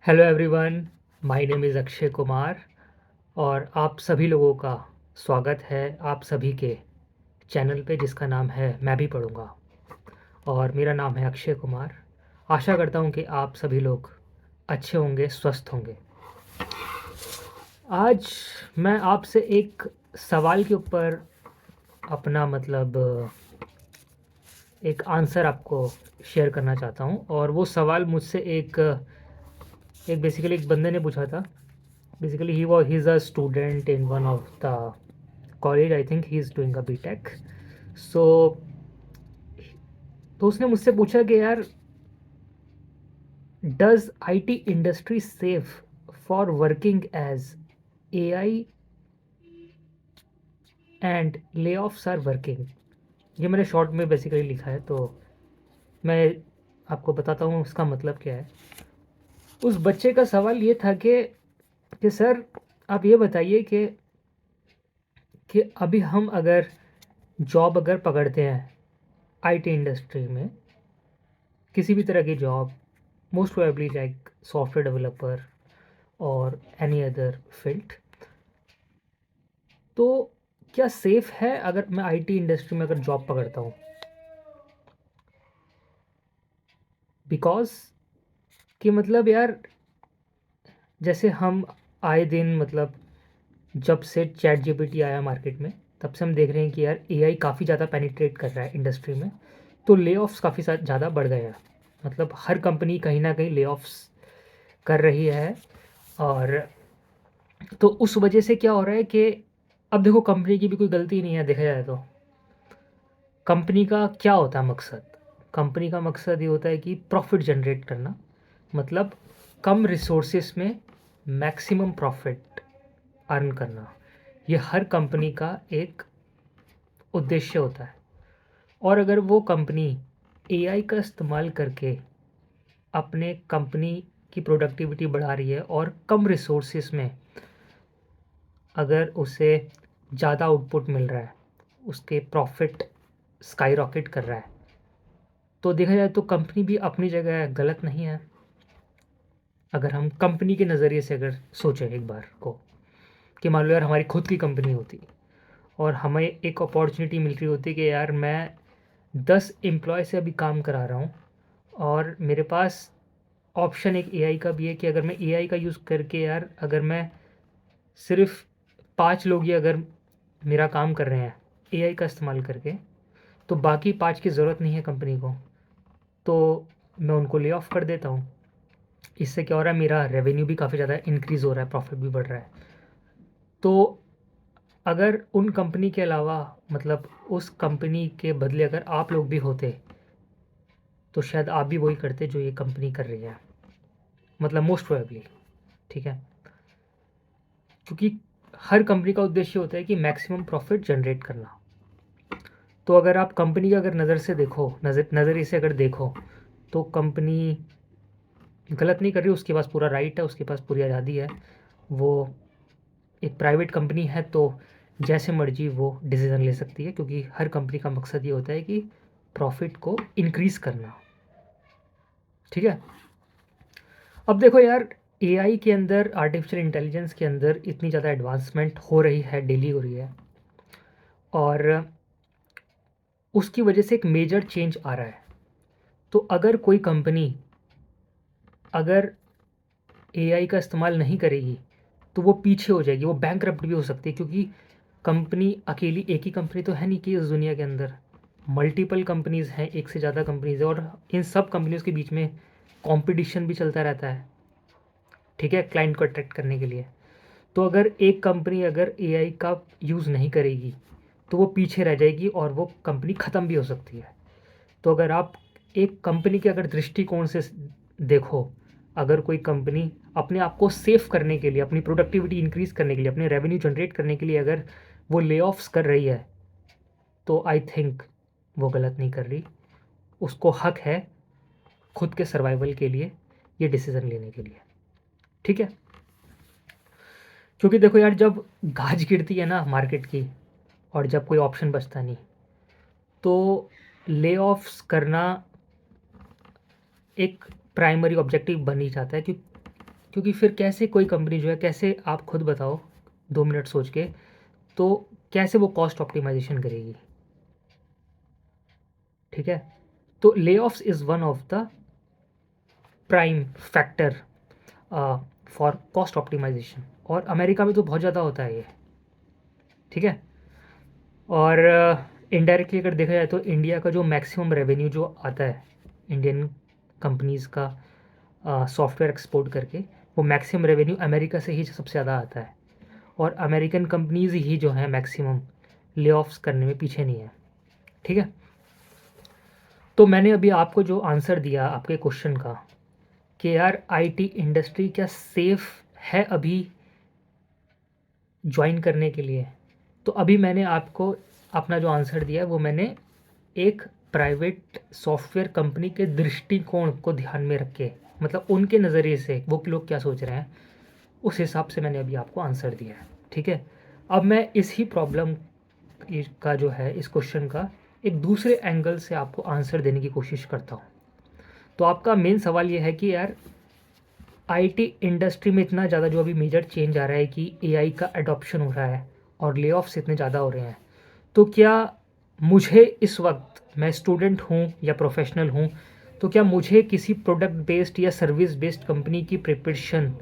Hello everyone, my name is Akshay Kumar और आप सभी लोगों का स्वागत है आप सभी के चैनल पे जिसका नाम है मैं भी पढ़ूँगा। और मेरा नाम है अक्षय कुमार। आशा करता हूँ कि आप सभी लोग अच्छे होंगे, स्वस्थ होंगे। आज मैं आपसे एक सवाल के ऊपर अपना एक आंसर आपको शेयर करना चाहता हूँ। और वो सवाल मुझसे एक एक बेसिकली एक बंदे ने पूछा था। Basically, he's a student in one of the college. I think he's doing a BTech. So तो उसने मुझसे पूछा कि यार, does IT industry safe for working as AI and layoffs are working. ये मैंने शॉर्ट में बेसिकली लिखा है, तो मैं आपको बताता हूँ उसका मतलब क्या है। उस बच्चे का सवाल ये था कि सर, आप ये बताइए कि अभी हम अगर जॉब अगर पकड़ते हैं IT इंडस्ट्री में, किसी भी तरह की job, most probably like software developer और एनी अदर फील्ड, तो क्या सेफ़ है अगर मैं IT इंडस्ट्री में अगर जॉब पकड़ता हूँ? बिकॉज़ कि मतलब यार, जैसे हम आए दिन जब से चैट जीपीटी आया मार्केट में, तब से हम देख रहे हैं कि यार AI काफ़ी ज़्यादा पेनिट्रेट कर रहा है इंडस्ट्री में। तो ले ऑफ्स काफ़ी ज़्यादा बढ़ गए हैं। मतलब हर कंपनी कहीं ना कहीं ले ऑफ्स कर रही है। और तो उस वजह से क्या हो रहा है कि अब देखो, कंपनी की भी कोई गलती नहीं है देखा जाए तो। कंपनी का क्या होता है मकसद? कंपनी का मकसद ये होता है कि प्रॉफिट जनरेट करना। मतलब कम रिसोर्सेस में मैक्सिमम प्रॉफिट अर्न करना। ये हर कंपनी का एक उद्देश्य होता है। और अगर वो कंपनी AI का इस्तेमाल करके अपने कंपनी की प्रोडक्टिविटी बढ़ा रही है और कम रिसोर्सेस में अगर उसे ज़्यादा आउटपुट मिल रहा है, उसके प्रॉफिट स्काई रॉकेट कर रहा है, तो देखा जाए तो कंपनी भी अपनी जगह गलत नहीं है। अगर हम कंपनी के नज़रिए से अगर सोचें एक बार को, कि मान लो यार हमारी खुद की कंपनी होती और हमें एक अपॉर्चुनिटी मिल रही होती कि यार मैं 10 एम्प्लॉय से अभी काम करा रहा हूँ और मेरे पास ऑप्शन एक AI का भी है कि अगर मैं AI का यूज़ करके यार, अगर मैं सिर्फ 5 लोग ही अगर मेरा काम कर रहे हैं AI का इस्तेमाल करके, तो बाकी 5 की ज़रूरत नहीं है कंपनी को, तो मैं उनको ले ऑफ कर देता हूँ। इससे क्या हो रहा है, मेरा रेवेन्यू भी काफ़ी ज़्यादा इंक्रीज़ हो रहा है, प्रॉफिट भी बढ़ रहा है। तो अगर उन कंपनी के अलावा, उस कंपनी के बदले अगर आप लोग भी होते, तो शायद आप भी वही करते जो ये कंपनी कर रही है। Most probably. ठीक है, क्योंकि हर कंपनी का उद्देश्य होता है कि मैक्सिमम प्रॉफिट जनरेट करना। तो अगर आप कंपनी का अगर नज़र से देखो, नज़रिए से अगर देखो, तो कंपनी गलत नहीं कर रही, उसके पास पूरा राइट है, उसके पास पूरी आज़ादी है। वो एक प्राइवेट कंपनी है, तो जैसे मर्जी वो डिसीज़न ले सकती है, क्योंकि हर कंपनी का मकसद ये होता है कि प्रॉफिट को इंक्रीज़ करना। ठीक है। अब देखो यार, AI के अंदर, आर्टिफिशियल इंटेलिजेंस के अंदर इतनी ज़्यादा एडवांसमेंट हो रही है, डेली हो रही है, और उसकी वजह से एक मेजर चेंज आ रहा है। तो अगर कोई कंपनी अगर AI का इस्तेमाल नहीं करेगी, तो वो पीछे हो जाएगी, वो बैंकरप्ट भी हो सकती है, क्योंकि कंपनी अकेली, एक ही कंपनी तो है नहीं कि इस दुनिया के अंदर मल्टीपल कंपनीज़ हैं, एक से ज़्यादा कंपनीज़ है, और इन सब कंपनीज़ के बीच में कंपटीशन भी चलता रहता है। ठीक है, क्लाइंट को अट्रैक्ट करने के लिए। तो अगर एक कंपनी अगर AI का यूज़ नहीं करेगी, तो वो पीछे रह जाएगी और वो कंपनी ख़त्म भी हो सकती है। तो अगर आप एक कंपनी के अगर दृष्टिकोण से देखो, अगर कोई कंपनी अपने आप को सेफ करने के लिए, अपनी प्रोडक्टिविटी इंक्रीज़ करने के लिए, अपने रेवेन्यू जनरेट करने के लिए अगर वो ले ऑफ्स कर रही है, तो आई थिंक वो गलत नहीं कर रही। उसको हक है खुद के सर्वाइवल के लिए ये डिसीज़न लेने के लिए। ठीक है, क्योंकि देखो यार, जब गाज गिरती है ना मार्केट की, और जब कोई ऑप्शन बचता नहीं, तो ले ऑफ्स करना एक प्राइमरी ऑब्जेक्टिव बन ही जाता है। क्योंकि फिर कैसे कोई कंपनी जो है, कैसे आप खुद बताओ 2 मिनट सोच के, तो कैसे वो कॉस्ट ऑप्टिमाइज़ेशन करेगी, ठीक है? तो layoffs is one of the prime factor for cost optimisation, और अमेरिका में तो बहुत ज़्यादा होता है ये, ठीक है? और इनडायरेक्टली अगर देखा जाए तो इंडिया का जो मैक्सिमम रेवेन्यू जो आता है इंडियन कंपनीज़ का सॉफ्टवेयर एक्सपोर्ट करके, वो मैक्सिमम रेवेन्यू अमेरिका से ही सबसे ज़्यादा आता है, और अमेरिकन कंपनीज़ ही जो हैं मैक्सिमम ले ऑफ्स करने में पीछे नहीं है, ठीक है? तो मैंने अभी आपको जो आंसर दिया आपके क्वेश्चन का कि यार आईटी इंडस्ट्री क्या सेफ़ है अभी जॉइन करने के लिए, तो अभी मैंने आपको अपना जो आंसर दिया है वो मैंने एक प्राइवेट सॉफ्टवेयर कंपनी के दृष्टिकोण को ध्यान में रख के, मतलब उनके नज़रिए से वो लोग क्या सोच रहे हैं, उस हिसाब से मैंने अभी आपको आंसर दिया है, ठीक है? अब मैं इस ही प्रॉब्लम का जो है, इस क्वेश्चन का एक दूसरे एंगल से आपको आंसर देने की कोशिश करता हूँ। तो आपका मेन सवाल ये है कि यार आईटी इंडस्ट्री में इतना ज़्यादा जो अभी मेजर चेंज आ रहा है कि एआई का एडॉप्शन हो रहा है और ले ऑफ्स इतने ज़्यादा हो रहे हैं, तो क्या मुझे इस वक्त, मैं स्टूडेंट हूँ या प्रोफेशनल हूँ, तो क्या मुझे किसी प्रोडक्ट बेस्ड या सर्विस बेस्ड कंपनी की प्रिपरेशन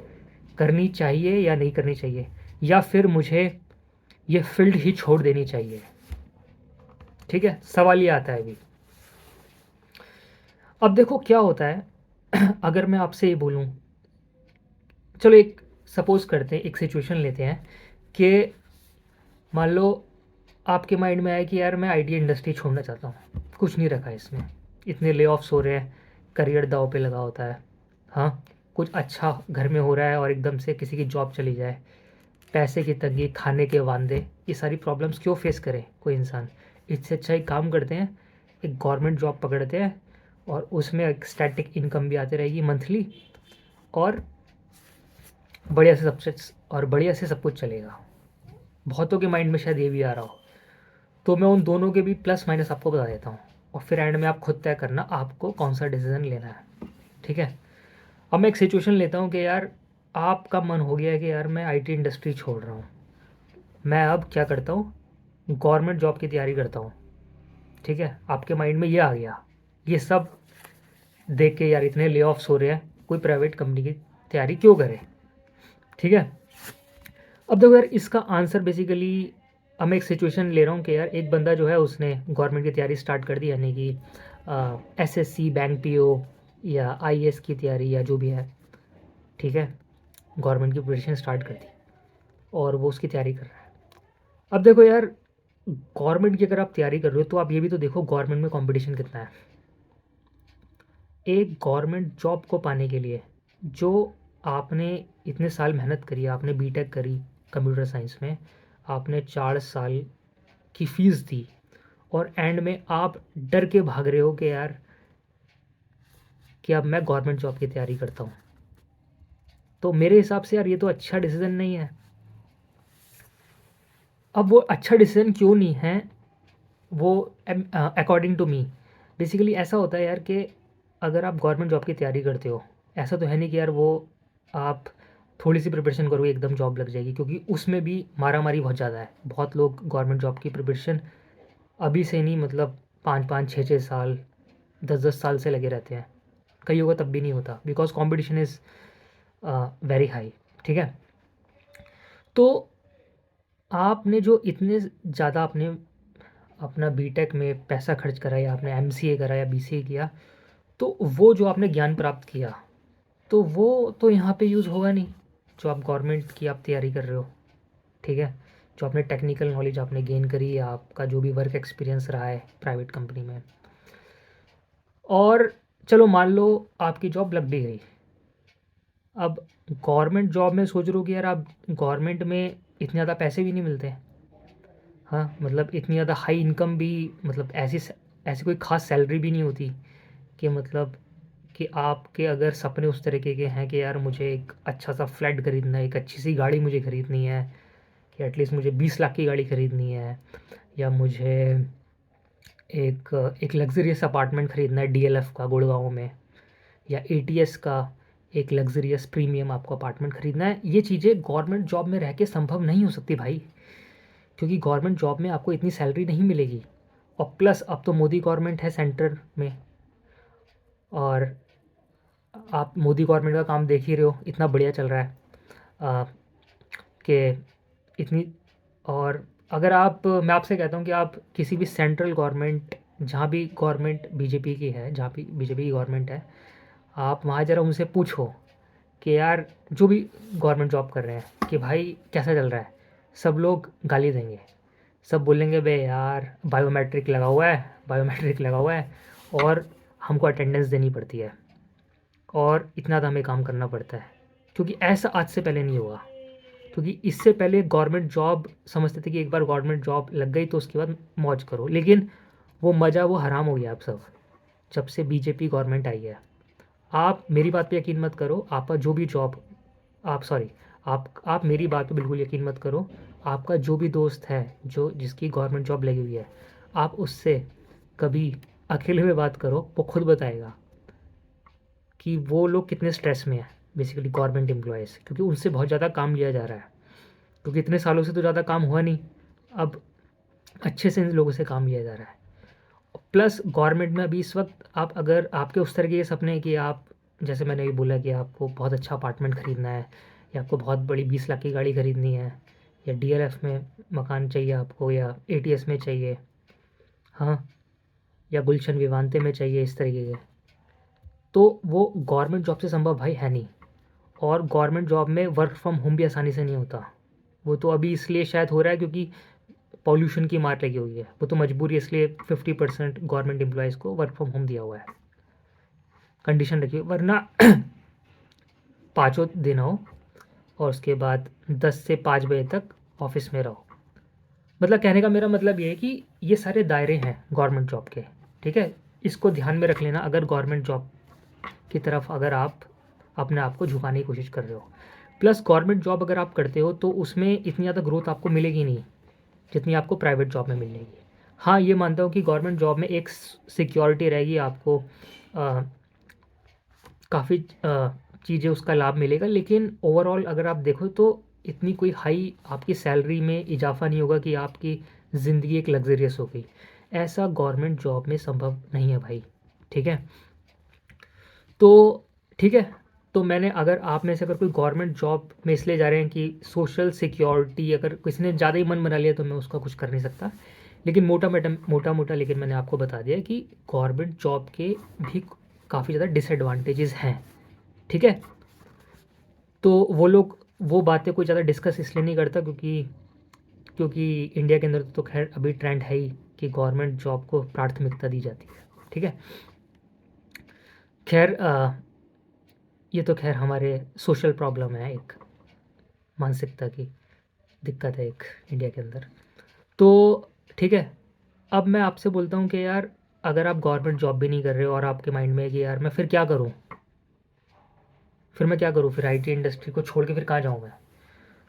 करनी चाहिए या नहीं करनी चाहिए, या फिर मुझे ये फील्ड ही छोड़ देनी चाहिए? ठीक है, सवाल ये आता है अभी। अब देखो क्या होता है अगर मैं आपसे ये बोलूँ, चलो एक सपोज़ करते हैं, एक सिचुएशन लेते हैं कि मान लो आपके माइंड में आया कि यार मैं आईटी इंडस्ट्री छोड़ना चाहता हूँ, कुछ नहीं रखा है इसमें, इतने ले ऑफ्स हो रहे हैं, करियर दांव पे लगा होता है, हाँ, कुछ अच्छा घर में हो रहा है और एकदम से किसी की जॉब चली जाए, पैसे की तंगी, खाने के वांदे, ये सारी प्रॉब्लम्स क्यों फेस करे कोई इंसान? इससे अच्छा एक काम करते हैं, एक गवर्नमेंट जॉब पकड़ते हैं और उसमें एक स्टैटिक इनकम भी आती रहेगी मंथली, और बढ़िया से सब कुछ चलेगा। बहुतों के माइंड में शायद ये भी आ रहा हो, तो मैं उन दोनों के भी प्लस माइनस आपको बता देता हूँ, और फिर एंड में आप खुद तय करना आपको कौन सा डिसीज़न लेना है, ठीक है? अब मैं एक सिचुएशन लेता हूँ कि यार आपका मन हो गया है कि यार मैं आईटी इंडस्ट्री छोड़ रहा हूँ, मैं अब क्या करता हूँ, गवर्नमेंट जॉब की तैयारी करता हूँ, ठीक है? आपके माइंड में ये आ गया, ये सब देख के यार इतने ले ऑफ्स हो रहे हैं, कोई प्राइवेट कंपनी की तैयारी क्यों करे, ठीक है? अब देखो यार इसका आंसर बेसिकली, अब मैं एक सिचुएशन ले रहा हूँ कि यार एक बंदा जो है उसने गवर्नमेंट की तैयारी स्टार्ट कर दी, यानी कि एसएससी, बैंक पीओ या आईएएस की तैयारी या जो भी है, ठीक है? गवर्नमेंट की प्रिपरेशन स्टार्ट कर दी और वो उसकी तैयारी कर रहा है। अब देखो यार गवर्नमेंट की अगर आप तैयारी कर रहे हो तो आप ये भी तो देखो गवर्नमेंट में कंपटीशन कितना है। एक गवर्नमेंट जॉब को पाने के लिए जो आपने इतने साल मेहनत करी, आपने बीटेक करी कंप्यूटर साइंस में, आपने 4 साल की फ़ीस दी, और एंड में आप डर के भाग रहे हो कि यार कि अब मैं गवर्नमेंट जॉब की तैयारी करता हूँ, तो मेरे हिसाब से यार ये तो अच्छा डिसीज़न नहीं है। अब वो अच्छा डिसीज़न क्यों नहीं है, वो अकॉर्डिंग टू मी बेसिकली ऐसा होता है यार कि अगर आप गवर्नमेंट जॉब की तैयारी करते हो, ऐसा तो है नहीं कि यार वो आप थोड़ी सी प्रिपरेशन करोगे एकदम जॉब लग जाएगी, क्योंकि उसमें भी मारा मारी बहुत ज़्यादा है। बहुत लोग गवर्नमेंट जॉब की प्रिपरेशन अभी से नहीं, मतलब 5-5 6-6 साल 10-10 साल से लगे रहते हैं, कई होगा तब भी नहीं होता, because competition is very high, ठीक है? तो आपने जो इतने ज़्यादा आपने अपना बीटेक में पैसा खर्च करा, या आपने एमसीए करा या बीसीए किया, तो वो जो आपने ज्ञान प्राप्त किया, तो वो तो यहाँ पे यूज़ होगा नहीं, जो आप गवर्नमेंट की आप तैयारी कर रहे हो, ठीक है? जो आपने टेक्निकल नॉलेज आपने गेन करी, या आपका जो भी वर्क एक्सपीरियंस रहा है प्राइवेट कंपनी में, और चलो मान लो आपकी जॉब लग भी गई। अब गवर्नमेंट जॉब में सोच रहे हो कि यार आप गवर्नमेंट में इतने ज़्यादा पैसे भी नहीं मिलते, हाँ, मतलब इतनी ज़्यादा हाई इनकम भी, मतलब ऐसी ऐसी कोई ख़ास सैलरी भी नहीं होती कि मतलब कि आपके अगर सपने उस तरीके के हैं कि यार मुझे एक अच्छा सा फ्लैट खरीदना है, एक अच्छी सी गाड़ी मुझे खरीदनी है, कि एटलीस्ट मुझे 20 लाख की गाड़ी खरीदनी है, या मुझे एक एक लग्जरियस अपार्टमेंट खरीदना है डीएलएफ का गुड़गांव में, या एटीएस का एक लग्ज़रियस प्रीमियम आपको अपार्टमेंट ख़रीदना है, ये चीज़ें गवर्नमेंट जॉब में रह के संभव नहीं हो सकती भाई, क्योंकि गवर्नमेंट जॉब में आपको इतनी सैलरी नहीं मिलेगी। और प्लस अब तो मोदी गवर्नमेंट है सेंटर में, और आप मोदी गवर्नमेंट का काम देख ही रहे हो, इतना बढ़िया चल रहा है कि इतनी। और अगर आप, मैं आपसे कहता हूँ कि आप किसी भी सेंट्रल गवर्नमेंट, जहाँ भी गवर्नमेंट बीजेपी की है, जहाँ भी बीजेपी की गवर्नमेंट है, आप वहाँ ज़रा उनसे पूछो कि यार जो भी गवर्नमेंट जॉब कर रहे हैं कि भाई कैसा चल रहा है, सब लोग गाली देंगे, सब बोलेंगे बे यार बायोमेट्रिक लगा हुआ है, बायोमेट्रिक लगा हुआ है, और हमको अटेंडेंस देनी पड़ती है, और इतना तो हमें काम करना पड़ता है। क्योंकि ऐसा आज से पहले नहीं हुआ, क्योंकि इससे पहले गवर्नमेंट जॉब समझते थे कि एक बार गवर्नमेंट जॉब लग गई तो उसके बाद मौज करो, लेकिन वो मज़ा वो हराम हो गया अब सब, जब से बीजेपी गवर्नमेंट आई है। आप मेरी बात पे यकीन मत करो, आपका जो भी जॉब, आप सॉरी, आप मेरी बात पे बिल्कुल यकीन मत करो, आपका जो भी दोस्त है जो जिसकी गवर्नमेंट जॉब लगी हुई है, आप उससे कभी अकेले में बात करो, वो खुद बताएगा कि वो लोग कितने स्ट्रेस में हैं, बेसिकली गवर्नमेंट एम्प्लॉयज़, क्योंकि उनसे बहुत ज़्यादा काम लिया जा रहा है, क्योंकि इतने सालों से तो ज़्यादा काम हुआ नहीं, अब अच्छे से इन लोगों से काम लिया जा रहा है। प्लस गवर्नमेंट में अभी इस वक्त, आप अगर आपके उस तरह के सपने हैं कि आप, जैसे मैंने ये बोला कि आपको बहुत अच्छा अपार्टमेंट ख़रीदना है, या आपको बहुत बड़ी 20 लाख की गाड़ी ख़रीदनी है, या डीएलएफ में मकान चाहिए आपको, या एटीएस में चाहिए, हाँ, या गुलशन विवांते में चाहिए, इस तरीके के, तो वो गवर्नमेंट जॉब से संभव भाई है नहीं। और गवर्नमेंट जॉब में वर्क फ्रॉम होम भी आसानी से नहीं होता, वो तो अभी इसलिए शायद हो रहा है क्योंकि पॉल्यूशन की मार लगी हुई है, वो तो मजबूरी है, इसलिए 50% गवर्नमेंट एम्प्लॉयज़ को वर्क फ्रॉम होम दिया हुआ है, कंडीशन रखी हुई, वरना पाँचों दिन हो और उसके बाद 10 से 5 बजे तक ऑफिस में रहो। मतलब कहने का मेरा मतलब ये है कि ये सारे दायरे हैं गवर्नमेंट जॉब के, ठीक है, इसको ध्यान में रख लेना अगर गवर्नमेंट जॉब की तरफ अगर आप अपने आप को झुकाने की कोशिश कर रहे हो। प्लस गवर्नमेंट जॉब अगर आप करते हो तो उसमें इतनी ज़्यादा ग्रोथ आपको मिलेगी नहीं जितनी आपको प्राइवेट जॉब में मिलेगी। हाँ, ये मानता हूँ कि गवर्नमेंट जॉब में एक सिक्योरिटी रहेगी, आपको काफ़ी चीज़ें उसका लाभ मिलेगा, लेकिन ओवरऑल अगर आप देखो तो इतनी कोई हाई आपकी सैलरी में इजाफा नहीं होगा कि आपकी ज़िंदगी एक लग्जरियस हो गई। ऐसा गवर्नमेंट जॉब में संभव नहीं है भाई, ठीक है। तो ठीक है, तो मैंने, अगर आप में से अगर कोई गवर्नमेंट जॉब में इसलिए जा रहे हैं कि सोशल सिक्योरिटी, अगर किसी ने ज़्यादा ही मन बना लिया तो मैं उसका कुछ कर नहीं सकता, लेकिन मोटा मोटा लेकिन मैंने आपको बता दिया कि गवर्नमेंट जॉब के भी काफ़ी ज़्यादा डिसएडवांटेजेस हैं, ठीक है। तो वो लोग वो बातें कोई ज़्यादा डिस्कस इसलिए नहीं करता क्योंकि क्योंकि इंडिया के अंदर तो खैर अभी ट्रेंड है ही कि गवर्नमेंट जॉब को प्राथमिकता दी जाती है, ठीक है। खैर ये तो खैर हमारे सोशल प्रॉब्लम है, एक मानसिकता की दिक्कत है एक इंडिया के अंदर। तो ठीक है, अब मैं आपसे बोलता हूँ कि यार अगर आप गवर्नमेंट जॉब भी नहीं कर रहे हो और आपके माइंड में है कि यार मैं फिर क्या करूँ, फिर मैं क्या करूँ, फिर आईटी इंडस्ट्री को छोड़ के फिर कहाँ जाऊँ मैं,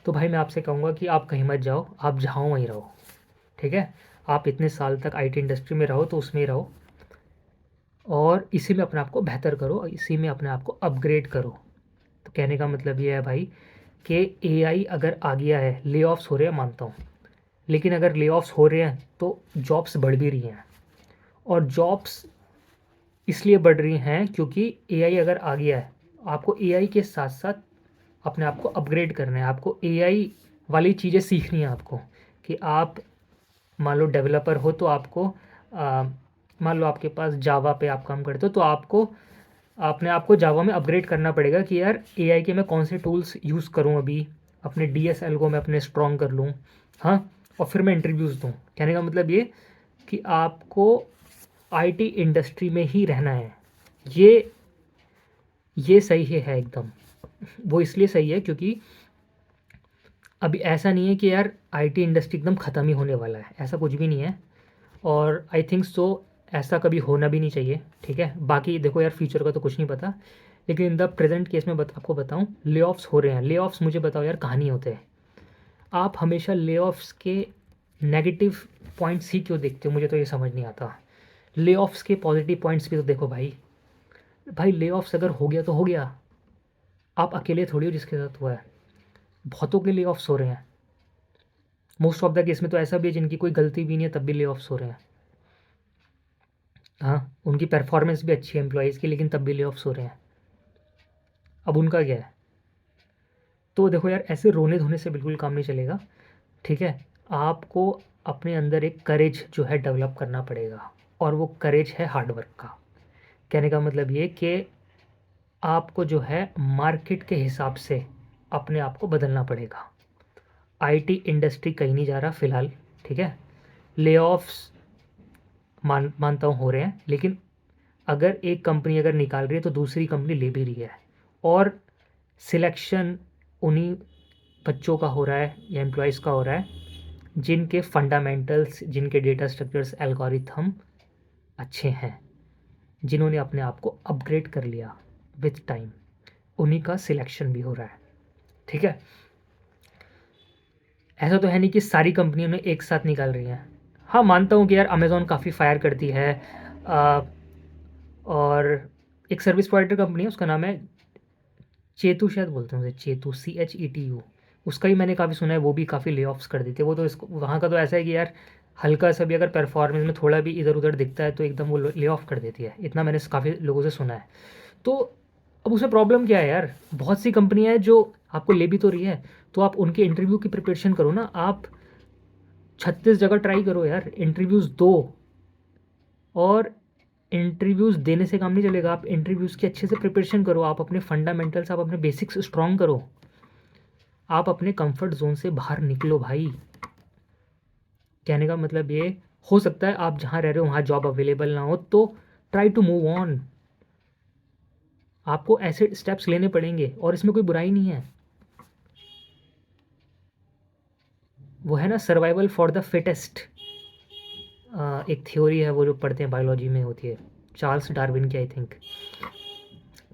तो भाई मैं आपसे कहूँगा कि आप कहीं मत जाओ, आप जहाँ वहीं रहो, ठीक है। आप इतने साल तक आईटी इंडस्ट्री में रहो तो उसमें ही रहो, और इसी में अपने आप को बेहतर करो, और इसी में अपने आप को अपग्रेड करो। तो कहने का मतलब ये है भाई कि एआई अगर आ गया है, ले ऑफ्स हो रहे हैं मानता हूँ, लेकिन अगर ले ऑफ्स हो रहे हैं तो जॉब्स बढ़ भी रही हैं, और जॉब्स इसलिए बढ़ रही हैं क्योंकि एआई अगर आ गया है, आपको एआई के साथ साथ अपने आप को अपग्रेड करना है, आपको एआई वाली चीज़ें सीखनी है आपको, कि आप मान लो डेवलपर हो तो आपको मान लो आपके पास जावा पे आप काम करते हो तो आपको अपने आप को जावा में अपग्रेड करना पड़ेगा कि यार एआई के मैं कौन से टूल्स यूज़ करूँ, अभी अपने डीएसएल को मैं अपने स्ट्रॉन्ग कर लूँ, हाँ, और फिर मैं इंटरव्यूज़ दूँ। कहने का मतलब ये कि आपको आईटी इंडस्ट्री में ही रहना है। ये ये सही है एकदम। वो इसलिए सही है क्योंकि अभी ऐसा नहीं है कि यार आईटी इंडस्ट्री एकदम ख़त्म ही होने वाला है, ऐसा कुछ भी नहीं है, और आई थिंक सो ऐसा कभी होना भी नहीं चाहिए, ठीक है। बाकी देखो यार फ्यूचर का तो कुछ नहीं पता, लेकिन इन द प्रेजेंट केस में आपको बताऊं, ले ऑफ्स हो रहे हैं। ले ऑफ्स मुझे बताओ यार कहाँ नहीं होते हैं। आप हमेशा ले ऑफ्स के नेगेटिव पॉइंट्स ही क्यों देखते हो, मुझे तो ये समझ नहीं आता। ले ऑफ्स के पॉजिटिव पॉइंट्स भी तो देखो भाई। भाई ले ऑफ्स अगर हो गया तो हो गया, आप अकेले थोड़ी हो जिसके साथ हुआ है, बहुतों के ले ऑफ्स हो रहे हैं। मोस्ट ऑफ द केस में तो ऐसा भी है जिनकी कोई गलती भी नहीं है तब भी ले ऑफ्स हो रहे हैं। हाँ, उनकी परफॉर्मेंस भी अच्छी है एम्प्लॉयज़ की, लेकिन तब भी ले ऑफ्स हो रहे हैं। अब उनका क्या है? तो देखो यार, ऐसे रोने धोने से बिल्कुल काम नहीं चलेगा, ठीक है? आपको अपने अंदर एक करेज जो है डेवलप करना पड़ेगा, और वो करेज है हार्ड वर्क का। कहने का मतलब ये कि आपको जो है मार्केट के हिसाब से अपने आप को बदलना पड़ेगा। आईटी इंडस्ट्री कहीं नहीं जा रहा फ़िलहाल, ठीक है? ले-ऑफ्स मानता हूँ हो रहे हैं, लेकिन अगर एक कंपनी अगर निकाल रही है तो दूसरी कंपनी ले भी रही है, और सिलेक्शन उन्हीं बच्चों का हो रहा है या एम्प्लॉयज़ का हो रहा है जिनके फंडामेंटल्स, जिनके डेटा स्ट्रक्चर्स, एल्गोरिथम अच्छे हैं, जिन्होंने अपने आप को अपग्रेड कर लिया विथ टाइम, उन्हीं का सिलेक्शन भी हो रहा है, ठीक है? ऐसा तो है नहीं कि सारी कंपनियों ने एक साथ निकाल रही हैं। हाँ, मानता हूँ कि यार अमेज़ॉन काफ़ी फायर करती है, अ, और एक सर्विस प्रोवाइडर कंपनी है, उसका नाम है चेतु, शायद बोलते हैं उसे चेतु, CHETU। उसका ही मैंने काफ़ी सुना है, वो भी काफ़ी ले ऑफ्स कर देते हैं। वो तो इसको वहाँ का तो ऐसा है कि यार हल्का सा भी अगर परफॉर्मेंस में थोड़ा भी इधर उधर दिखता है तो एकदम वो ले ऑफ कर देती है, इतना मैंने काफ़ी लोगों से सुना है। तो अब उसमें प्रॉब्लम क्या है यार, बहुत सी कंपनियाँ हैं जो आपको ले भी तो रही है, तो आप उनके इंटरव्यू की प्रिपरेशन करो ना। आप 36 जगह ट्राई करो यार, इंटरव्यूज़ दो, और इंटरव्यूज़ देने से काम नहीं चलेगा, आप इंटरव्यूज़ की अच्छे से प्रिपरेशन करो, आप अपने फंडामेंटल्स, आप अपने बेसिक्स स्ट्रॉन्ग करो, आप अपने कंफर्ट जोन से बाहर निकलो भाई। कहने का मतलब ये, हो सकता है आप जहाँ रह रहे हो वहाँ जॉब अवेलेबल ना हो, तो ट्राई टू मूव ऑन। आपको ऐसे स्टेप्स लेने पड़ेंगे और इसमें कोई बुराई नहीं है। वो है ना, सर्वाइवल फॉर द फिटेस्ट, एक थ्योरी है वो जो पढ़ते हैं बायोलॉजी में होती है, चार्ल्स डार्विन की आई थिंक,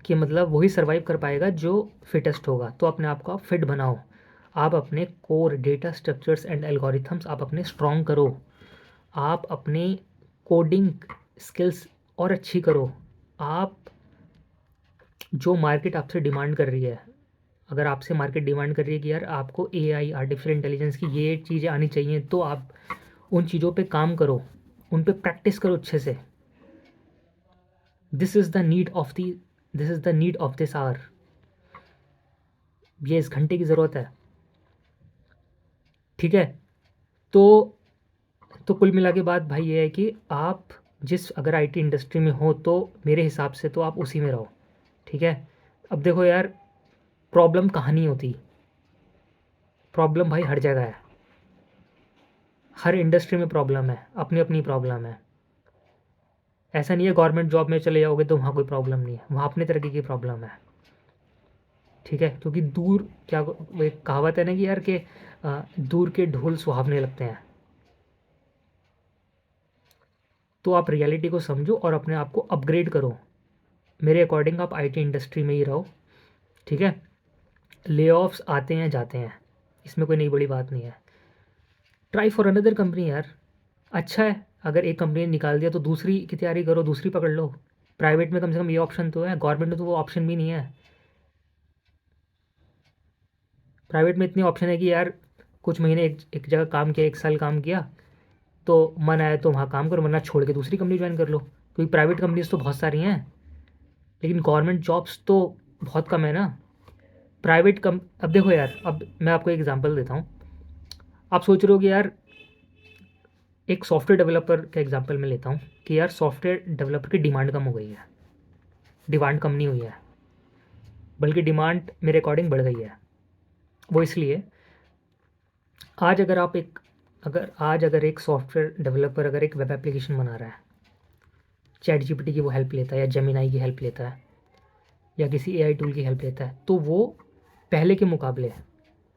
कि मतलब वही सर्वाइव कर पाएगा जो फिटेस्ट होगा। तो अपने आप को आप फिट बनाओ, आप अपने core data structures and algorithms आप अपने स्ट्रॉन्ग करो, आप अपनी कोडिंग स्किल्स और अच्छी करो। आप जो मार्केट आपसे डिमांड कर रही है, अगर आपसे मार्केट डिमांड कर रही है कि यार आपको एआई, आर्टिफिशियल इंटेलिजेंस की ये चीज़ें आनी चाहिए, तो आप उन चीज़ों पे काम करो, उन पे प्रैक्टिस करो अच्छे से। This is the need of the this is the need of this hour, ये इस घंटे की ज़रूरत है, ठीक है? तो कुल मिला के बात भाई ये है कि आप जिस अगर आईटी इंडस्ट्री में हो तो मेरे हिसाब से तो आप उसी में रहो, ठीक है? अब देखो यार, प्रॉब्लम कहाँ नहीं होती, प्रॉब्लम भाई हर जगह है, हर इंडस्ट्री में प्रॉब्लम है, अपनी अपनी प्रॉब्लम है। ऐसा नहीं है गवर्नमेंट जॉब में चले जाओगे तो वहाँ कोई प्रॉब्लम नहीं है, वहाँ अपने तरीके की प्रॉब्लम है, ठीक है? क्योंकि दूर क्या, वो एक कहावत है ना कि यार के दूर के ढोल सुहावने लगते हैं। तो आप रियलिटी को समझो और अपने आप को अपग्रेड करो। मेरे अकॉर्डिंग आप आईटी इंडस्ट्री में ही रहो, ठीक है? ले-ऑफ्स आते हैं जाते हैं, इसमें कोई नई बड़ी बात नहीं है। ट्राई फॉर अनदर कंपनी यार, अच्छा है, अगर एक कंपनी ने निकाल दिया तो दूसरी की तैयारी करो, दूसरी पकड़ लो। प्राइवेट में कम से कम ये ऑप्शन तो है, गवर्नमेंट में तो वो ऑप्शन भी नहीं है। प्राइवेट में इतनी ऑप्शन है कि यार कुछ महीने एक जगह काम किया, 1 साल काम किया, तो मन आया तो वहाँ काम करो, वरना छोड़ के दूसरी कंपनी ज्वाइन कर लो, क्योंकि प्राइवेट कंपनीज़ तो बहुत सारी हैं, लेकिन गवर्नमेंट जॉब्स तो बहुत कम है ना। अब देखो यार, अब मैं आपको एक एग्ज़ाम्पल देता हूँ। आप सोच रहे हो कि यार, एक सॉफ्टवेयर डेवलपर का एग्ज़ाम्पल मैं लेता हूँ कि यार सॉफ्टवेयर डेवलपर की डिमांड कम हो गई है, डिमांड कम नहीं हुई है, बल्कि डिमांड मेरे अकॉर्डिंग बढ़ गई है। वो इसलिए, आज अगर आप एक आज अगर एक सॉफ्टवेयर डेवलपर अगर एक वेब एप्लीकेशन बना रहा है, चैट जीपीटी की वो हेल्प लेता है या जेमिनाई की हेल्प लेता है या किसी एआई टूल की हेल्प लेता है, तो वो पहले के मुकाबले,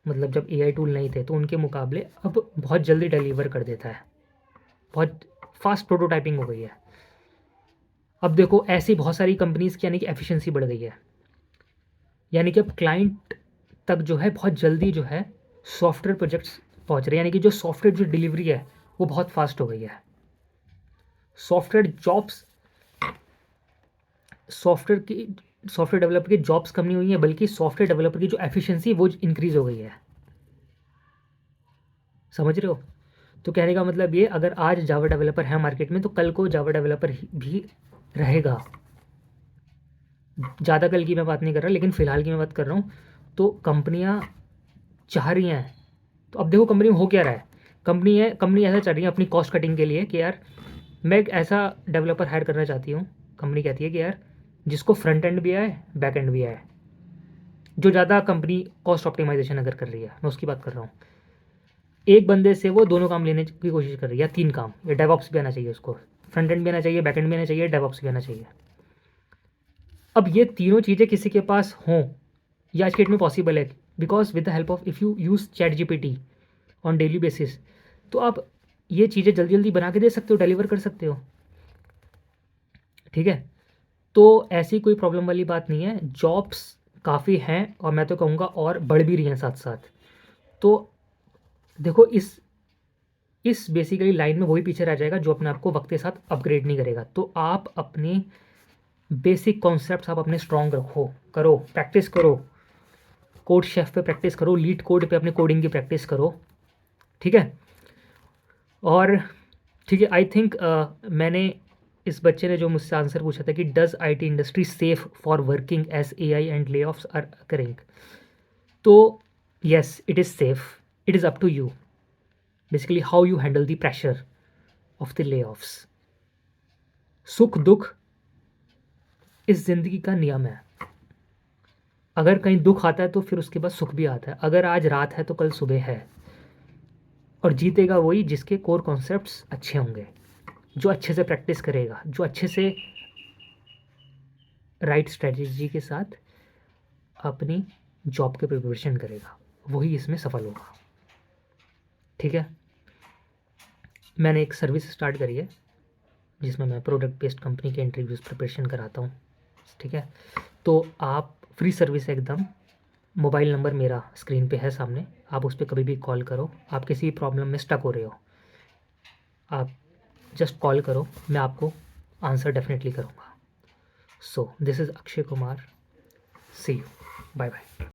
मतलब जब एआई टूल नहीं थे तो उनके मुकाबले अब बहुत जल्दी डिलीवर कर देता है, बहुत फास्ट प्रोटोटाइपिंग हो गई है। अब देखो, ऐसी बहुत सारी कंपनीज़ की यानी कि एफिशिएंसी बढ़ गई है, यानी कि अब क्लाइंट तक जो है बहुत जल्दी जो है सॉफ्टवेयर प्रोजेक्ट्स पहुंच रहे हैं, यानी कि जो सॉफ्टवेयर जो डिलीवरी है वो बहुत फास्ट हो गई है। सॉफ्टवेयर जॉब्स, सॉफ्टवेयर की सॉफ्टवेयर डेवलपर की जॉब्स कम नहीं हुई हैं, बल्कि सॉफ्टवेयर डेवलपर की जो एफिशिएंसी वो इंक्रीज़ हो गई है। समझ रहे हो? तो कहने का मतलब ये, अगर आज जावा डेवलपर है मार्केट में, तो कल को जावा डेवलपर भी रहेगा। ज़्यादा कल की मैं बात नहीं कर रहा, लेकिन फ़िलहाल की मैं बात कर रहा हूँ। तो कंपनियाँ चाह रही हैं, तो अब देखो कंपनी में हो क्या रहा है। कंपनी ऐसा चल रही है अपनी कॉस्ट कटिंग के लिए कि यार मैं एक ऐसा डेवलपर हायर करना चाहती हूँ। कंपनी कहती है कि यार जिसको फ्रंट एंड भी आए, बैक एंड भी आए। जो ज़्यादा कंपनी कॉस्ट ऑप्टिमाइजेशन अगर कर रही है, मैं उसकी बात कर रहा हूँ। एक बंदे से वो दोनों काम लेने की कोशिश कर रही है, या 3 काम, या डेवऑप्स भी आना चाहिए उसको, फ्रंट एंड भी आना चाहिए, बैक एंड भी आना चाहिए, डेवऑप्स भी आना चाहिए। अब ये तीनों चीज़ें किसी के पास हों, ये आज के डेट में पॉसिबल है, because with the help of, if you use chat GPT on daily basis, तो आप ये चीज़ें जल्दी जल्दी बना के दे सकते हो, डिलीवर कर सकते हो। ठीक है, तो ऐसी कोई प्रॉब्लम वाली बात नहीं है। जॉब्स काफ़ी हैं, और मैं तो कहूँगा और बढ़ भी रही हैं साथ साथ। तो देखो, इस बेसिकली लाइन में वही पीछे रह जाएगा जो अपने आप को वक्त के साथ अपग्रेड नहीं करेगा। तो आप अपने बेसिक कॉन्सेप्ट्स आप अपने स्ट्रॉन्ग रखो, करो, प्रैक्टिस करो, कोड शेफ पे प्रैक्टिस करो, लीड कोड पे अपने कोडिंग की प्रैक्टिस करो। ठीक है, और ठीक है, आई थिंक मैंने, इस बच्चे ने जो मुझसे आंसर पूछा था कि does IT industry safe for working as AI and layoffs are occurring, तो yes it is safe, it is up to you, basically how you handle the pressure of the layoffs. सुख दुख इस ज़िंदगी का नियम है। अगर कहीं दुख आता है तो फिर उसके बाद सुख भी आता है। अगर आज रात है तो कल सुबह है, और जीतेगा वही जिसके कोर कॉन्सेप्ट्स अच्छे होंगे, जो अच्छे से प्रैक्टिस करेगा, जो अच्छे से राइट स्ट्रेटजी के साथ अपनी जॉब के प्रिपरेशन करेगा, वही इसमें सफल होगा। ठीक है, मैंने एक सर्विस स्टार्ट करी है जिसमें मैं प्रोडक्ट बेस्ड कंपनी के इंटरव्यूज़ प्रिपरेशन कराता हूँ। ठीक है, तो आप, फ्री सर्विस है एकदम। मोबाइल नंबर मेरा स्क्रीन पे है सामने, आप उस पर कभी भी कॉल करो। आप किसी भी प्रॉब्लम में स्टक हो रहे हो, आप जस्ट कॉल करो, मैं आपको आंसर डेफिनेटली करूँगा। So this is Akshay Kumar, see you, bye bye.